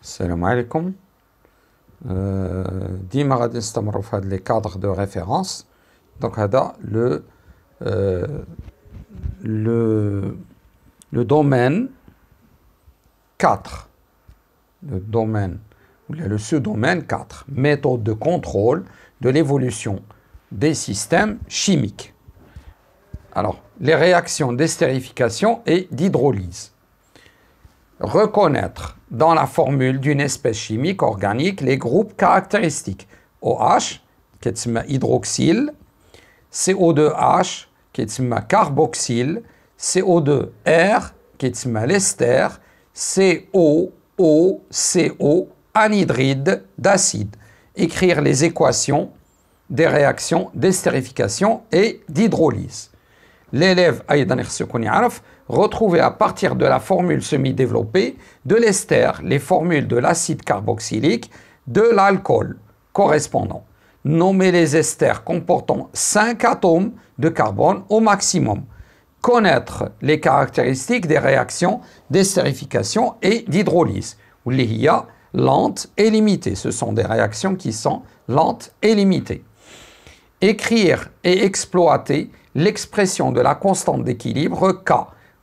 السلام عليكم. ديما غادي نستمروا في هاد لي كادر دو ريفيرونس. دونك هذا le domaine 4. Le domaine, ou le sous-domaine 4. Méthode de contrôle de l'évolution des systèmes chimiques. Alors, les réactions d'estérification et d'hydrolyse. Reconnaître dans la formule d'une espèce chimique organique les groupes caractéristiques. OH, qui est hydroxyle, CO2H, qui est carboxyle, CO2R, qui est l'ester, COO, anhydride d'acide. Écrire les équations des réactions d'estérification et d'hydrolyse. L'élève retrouver à partir de la formule semi-développée de l'ester les formules de l'acide carboxylique de l'alcool correspondant. Nommer les esters comportant 5 atomes de carbone au maximum. Connaître les caractéristiques des réactions d'estérification et d'hydrolyse. Lentes et limitées. Ce sont des réactions qui sont lentes et limitées. Écrire et exploiter l'expression de la constante d'équilibre K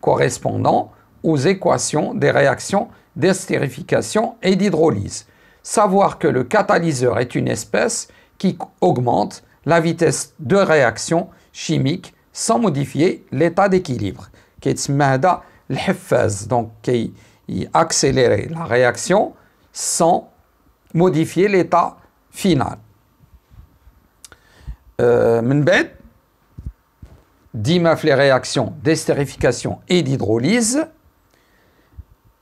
correspondant aux équations des réactions d'estérification et d'hydrolyse. Savoir que le catalyseur est une espèce qui augmente la vitesse de réaction chimique sans modifier l'état d'équilibre. Donc, qui accélérer la réaction sans modifier l'état final. D'IMAF les réactions d'estérification et d'hydrolyse,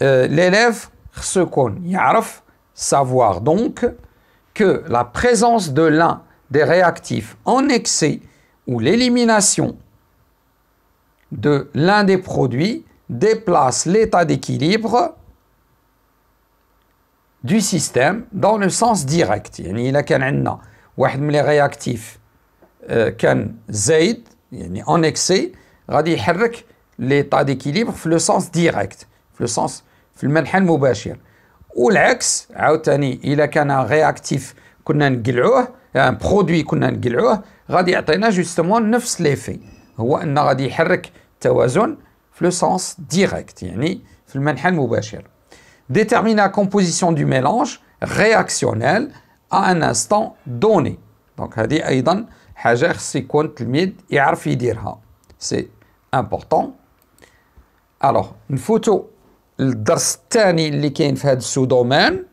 l'élève savoir donc que la présence de l'un des réactifs en excès ou l'élimination de l'un des produits déplace l'état d'équilibre du système dans le sens direct. يعني إلا كان عندنا واحد من les réactifs كان زايد يعني en excès غادي يحرك l'état d'équilibre في le sens direct في le sens في المنحى المباشر. والعكس عاوتاني إلا كان رياكتيف كنا نقلعوه ان برودوي كنا نقلعوه غادي يعطينا جوستومون نفس ليفي هو أنه غادي يحرك التوازن في le sens direct يعني في المنحى المباشر. Déterminer la composition du mélange réactionnel à un instant donné. Donc هذه أيضا حاجة خص يكون التلميذ يعرف يديرها. C'est important. Alors نفوتوا الدرس الثاني اللي كاين في هذا السودومين.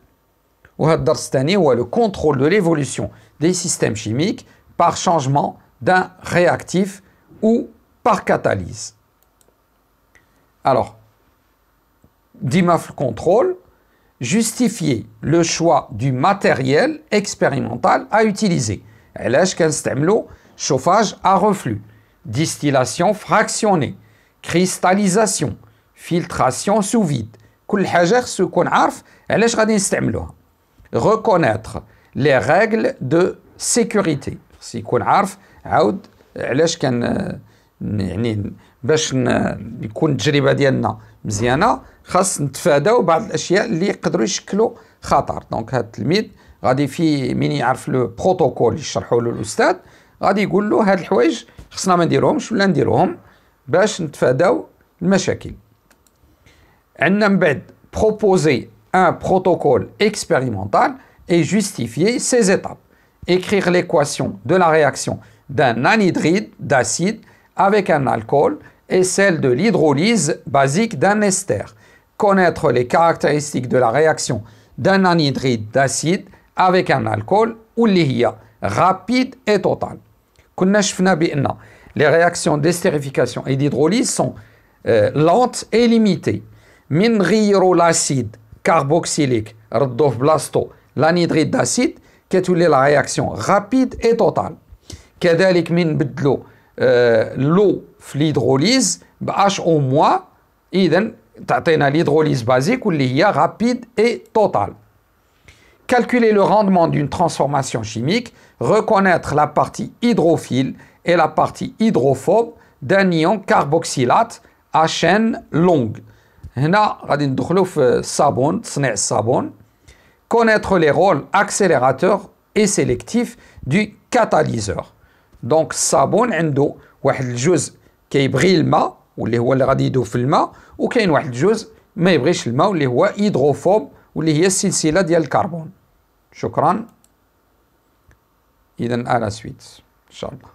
وهذا الدرس الثاني هو le contrôle de l'évolution des systèmes chimiques par changement d'un réactif ou par catalyse. Alors, d'IMAF contrôle, justifier le choix du matériel expérimental à utiliser. علاش كنستعملوا chauffage à reflux, distillation fractionnée, cristallisation, filtration sous vide. كل حاجة خصو يكون عارف علاش غادي نستعملوها. Reconnaître les règles de sécurité. خصو يكون عارف عاود علاش كان يعني باش يكون التجربة ديالنا مزيانة خاص نتفاداو بعض الاشياء اللي يقدروا يشكلوا خطر. دونك هذا التلميذ غادي في من يعرف لو بروتوكول اللي يشرحوا له الاستاذ غادي يقول له هاد الحوايج خصنا ما نديروهمش ولا نديروهم باش نتفاداو المشاكل. عندنا من بعد proposer un protocole expérimental et justifier ses étapes. Écrire l'équation de la réaction d'un anhydride d'acide avec un alcool et celle de l'hydrolyse basique d'un ester. Connaître les caractéristiques de la réaction d'un anhydride d'acide avec un alcool واللي هي rapide et totale. كنا شفنا بأن les réactions d'estérification et d'hydrolyse sont lentes et limitées. من نغيروا l'acide carboxylique ردوه بلاصتو l'anhydride d'acide كتولي la réaction rapide et totale. كذلك من نبدلوا l'eau في l'hydrolyse ب HO- إذن تعطينا l'hydrolyse basique واللي هي rapide et totale. Calculer le rendement d'une transformation chimique, reconnaître la partie hydrophile et la partie hydrophobe d'un ion carboxylate à chaîne longue. هنا غادي ندخلوا في الصابون تصنيع الصابون connaître les rôles accélérateur et sélectif du catalyseur. Donc الصابون عنده واحد الجزء كيبغي الماء واللي هو اللي غادي يذوب في الماء، وكاين واحد الجزء ما يبغيش الماء واللي هو هيدروفوب واللي هي السلسلة ديال الكربون. شكرا. إذا à la suite إن شاء الله.